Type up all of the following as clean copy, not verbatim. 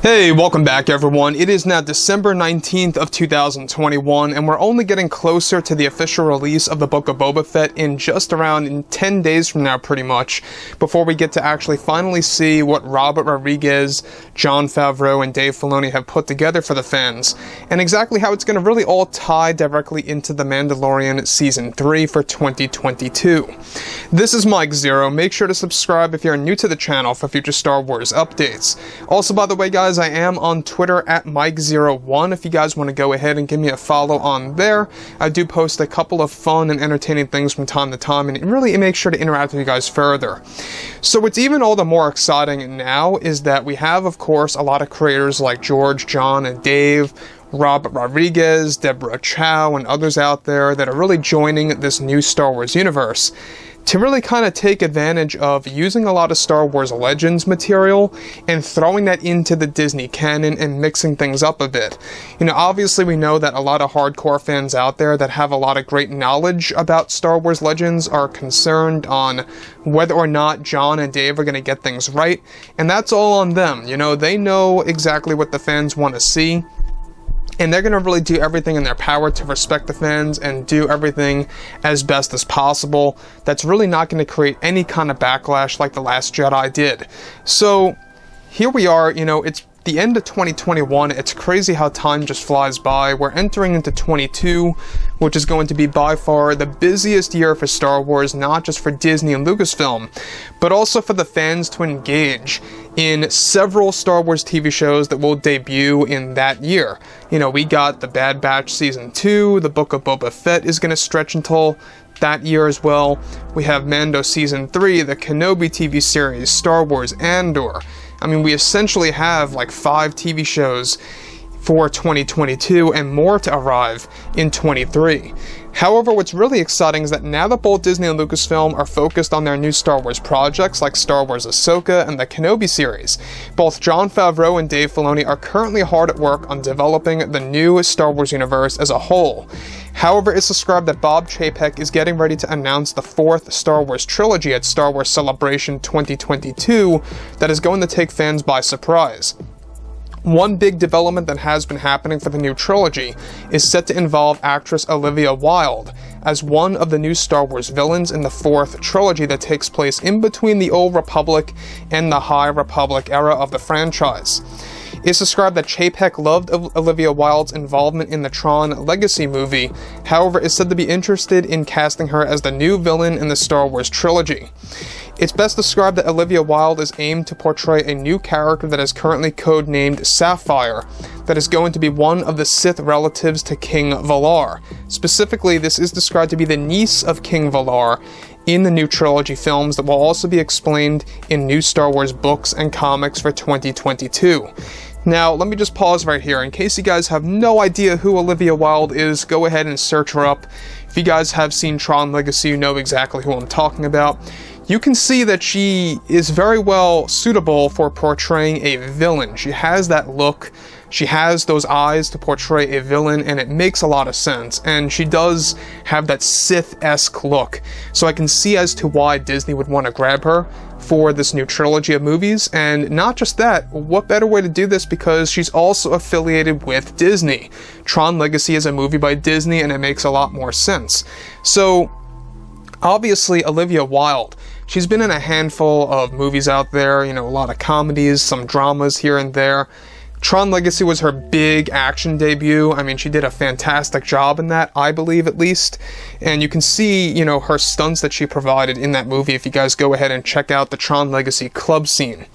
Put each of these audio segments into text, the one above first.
Hey, welcome back everyone. It is now December 19th of 2021, and we're only getting closer to the official release of the Book of Boba Fett in just around 10 days from now, pretty much, before we get to actually finally see what Robert Rodriguez, Jon Favreau, and Dave Filoni have put together for the fans, and exactly how it's going to really all tie directly into The Mandalorian Season 3 for 2022. This is Mike Zero. Make sure to subscribe if you're new to the channel for future Star Wars updates. Also, by the way, guys, I am on Twitter at Mike01 if you guys want to go ahead and give me a follow on there. I do post a couple of fun and entertaining things from time to time, and really make sure to interact with you guys further. So what's even all the more exciting now is that we have, of course, a lot of creators like George, John, and Dave, Robert Rodriguez, Deborah Chow, and others out there that are really joining this new Star Wars universe to really kind of take advantage of using a lot of Star Wars Legends material and throwing that into the Disney canon and mixing things up a bit. You know, obviously we know that a lot of hardcore fans out there that have a lot of great knowledge about Star Wars Legends are concerned on whether or not John and Dave are going to get things right, and that's all on them. You know, they know exactly what the fans want to see, and they're going to really do everything in their power to respect the fans and do everything as best as possible. That's really not going to create any kind of backlash like The Last Jedi did. So here we are, you know, it's the end of 2021. It's crazy how time just flies by. We're entering into 22, which is going to be by far the busiest year for Star Wars, not just for Disney and Lucasfilm, but also for the fans to engage in several Star Wars TV shows that will debut in that year. You know, we got The Bad Batch Season 2, The Book of Boba Fett is going to stretch until that year as well. We have Mando Season 3, the Kenobi TV series, Star Wars Andor. I mean, we essentially have like 5 TV shows for 2022 and more to arrive in 23. However, what's really exciting is that now that both Disney and Lucasfilm are focused on their new Star Wars projects like Star Wars Ahsoka and the Kenobi series, both Jon Favreau and Dave Filoni are currently hard at work on developing the new Star Wars universe as a whole. However, it's described that Bob Chapek is getting ready to announce the 4th Star Wars trilogy at Star Wars Celebration 2022 that is going to take fans by surprise. One big development that has been happening for the new trilogy is set to involve actress Olivia Wilde as one of the new Star Wars villains in the 4th trilogy that takes place in between the Old Republic and the High Republic era of the franchise. It's described that Chapek loved Olivia Wilde's involvement in the Tron Legacy movie, however is said to be interested in casting her as the new villain in the Star Wars trilogy. It's best described that Olivia Wilde is aimed to portray a new character that is currently codenamed Sapphire, that is going to be one of the Sith relatives to King Valar. Specifically, this is described to be the niece of King Valar in the new trilogy films that will also be explained in new Star Wars books and comics for 2022. Now, let me just pause right here. In case you guys have no idea who Olivia Wilde is, go ahead and search her up. If you guys have seen Tron Legacy, you know exactly who I'm talking about. You can see that she is very well suitable for portraying a villain. She has that look, she has those eyes to portray a villain, and it makes a lot of sense. And she does have that Sith-esque look. So I can see as to why Disney would want to grab her for this new trilogy of movies. And not just that, what better way to do this because she's also affiliated with Disney. Tron Legacy is a movie by Disney, and it makes a lot more sense. So obviously, Olivia Wilde, she's been in a handful of movies out there, you know, a lot of comedies, some dramas here and there. Tron Legacy was her big action debut. I mean, she did a fantastic job in that, I believe at least. And you can see, you know, her stunts that she provided in that movie if you guys go ahead and check out the Tron Legacy club scene.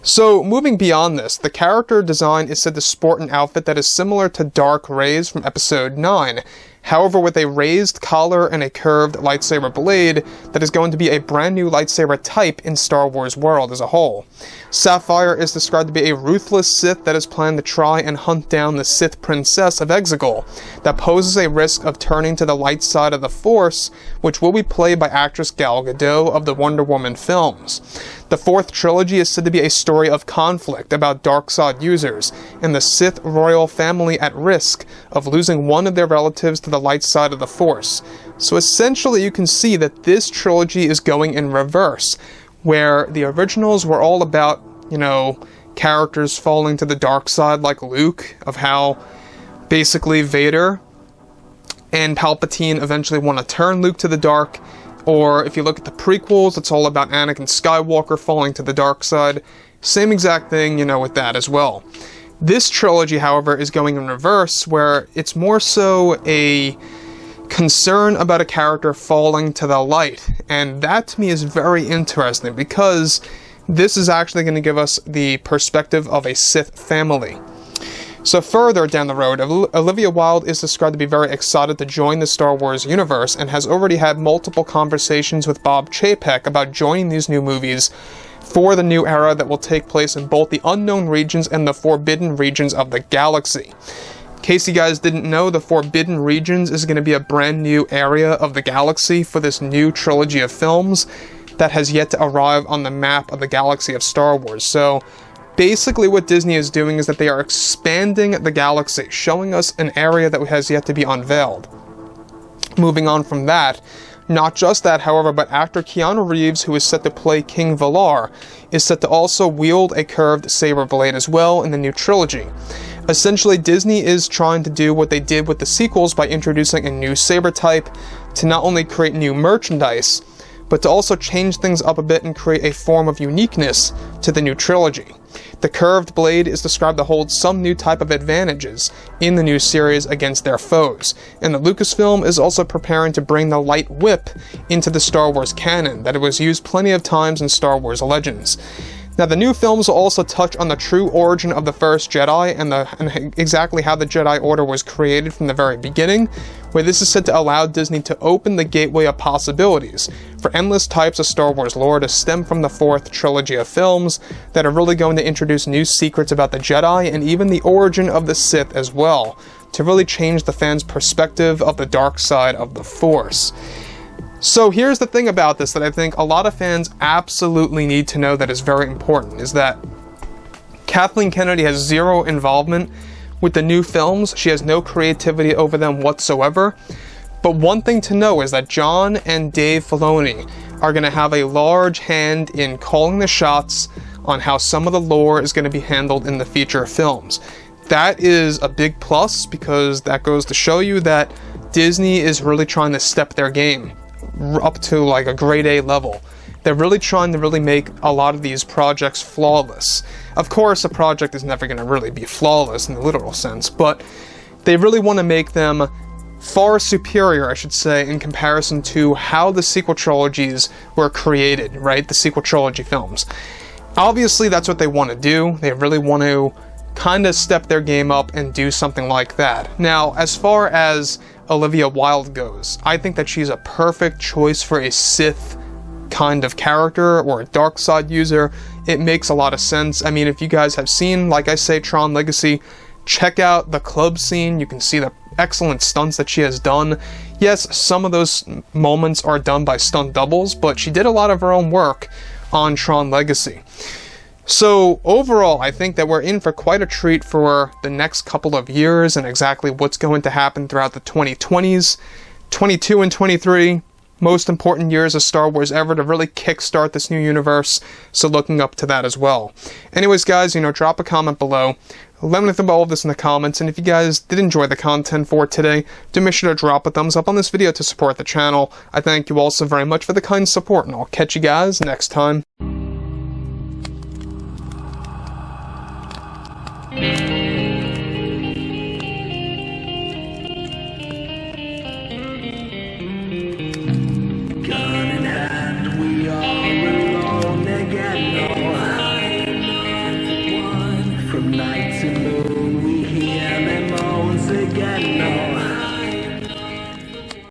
So, moving beyond this, the character design is said to sport an outfit that is similar to Dark Rey's from Episode 9, however with a raised collar and a curved lightsaber blade that is going to be a brand new lightsaber type in Star Wars world as a whole. Sapphire is described to be a ruthless Sith that is planned to try and hunt down the Sith princess of Exegol, that poses a risk of turning to the light side of the Force, which will be played by actress Gal Gadot of the Wonder Woman films. The 4th trilogy is said to be a story of conflict about dark side users and the Sith royal family at risk of losing one of their relatives to the light side of the Force. So essentially you can see that this trilogy is going in reverse, where the originals were all about, you know, characters falling to the dark side like Luke, of how basically Vader and Palpatine eventually want to turn Luke to the dark. Or if you look at the prequels, it's all about Anakin Skywalker falling to the dark side. Same exact thing, you know, with that as well. This trilogy, however, is going in reverse, where it's more so a concern about a character falling to the light. And that to me is very interesting, because this is actually going to give us the perspective of a Sith family. So further down the road, Olivia Wilde is described to be very excited to join the Star Wars universe, and has already had multiple conversations with Bob Chapek about joining these new movies for the new era that will take place in both the unknown regions and the forbidden regions of the galaxy. In case you guys didn't know, the forbidden regions is going to be a brand new area of the galaxy for this new trilogy of films that has yet to arrive on the map of the galaxy of Star Wars. So basically what Disney is doing is that they are expanding the galaxy, showing us an area that has yet to be unveiled. Moving on from that, not just that, however, but actor Keanu Reeves, who is set to play King Valar, is set to also wield a curved saber blade as well in the new trilogy. Essentially, Disney is trying to do what they did with the sequels by introducing a new saber type to not only create new merchandise, but to also change things up a bit and create a form of uniqueness to the new trilogy. The curved blade is described to hold some new type of advantages in the new series against their foes, and the Lucasfilm is also preparing to bring the light whip into the Star Wars canon, that it was used plenty of times in Star Wars Legends. Now, the new films will also touch on the true origin of the first Jedi and exactly how the Jedi Order was created from the very beginning, where this is said to allow Disney to open the gateway of possibilities for endless types of Star Wars lore to stem from the fourth trilogy of films that are really going to introduce new secrets about the Jedi and even the origin of the Sith as well, to really change the fans' perspective of the dark side of the Force. So here's the thing about this that I think a lot of fans absolutely need to know that is very important, is that Kathleen Kennedy has zero involvement with the new films. She has no creativity over them whatsoever. But one thing to know is that Jon and Dave Filoni are going to have a large hand in calling the shots on how some of the lore is going to be handled in the future films. That is a big plus, because that goes to show you that Disney is really trying to step their game up to like a grade A level. They're really trying to really make a lot of these projects flawless. Of course, a project is never going to really be flawless in the literal sense, but they really want to make them far superior, I should say, in comparison to how the sequel trilogies were created, right? The sequel trilogy films. Obviously, that's what they want to do. They really want to kind of step their game up and do something like that. Now, as far as Olivia Wilde goes, I think that she's a perfect choice for a Sith kind of character or a dark side user. It makes a lot of sense. I mean, if you guys have seen, like I say, Tron Legacy, check out the club scene. You can see the excellent stunts that she has done. Yes, some of those moments are done by stunt doubles, but she did a lot of her own work on Tron Legacy. So overall, I think that we're in for quite a treat for the next couple of years and exactly what's going to happen throughout the 2020s. 22 and 23, most important years of Star Wars ever to really kickstart this new universe, so looking up to that as well. Anyways, guys, drop a comment below. Let me know about all of this in the comments, and if you guys did enjoy the content for today, do make sure to drop a thumbs up on this video to support the channel. I thank you all so very much for the kind support, and I'll catch you guys next time.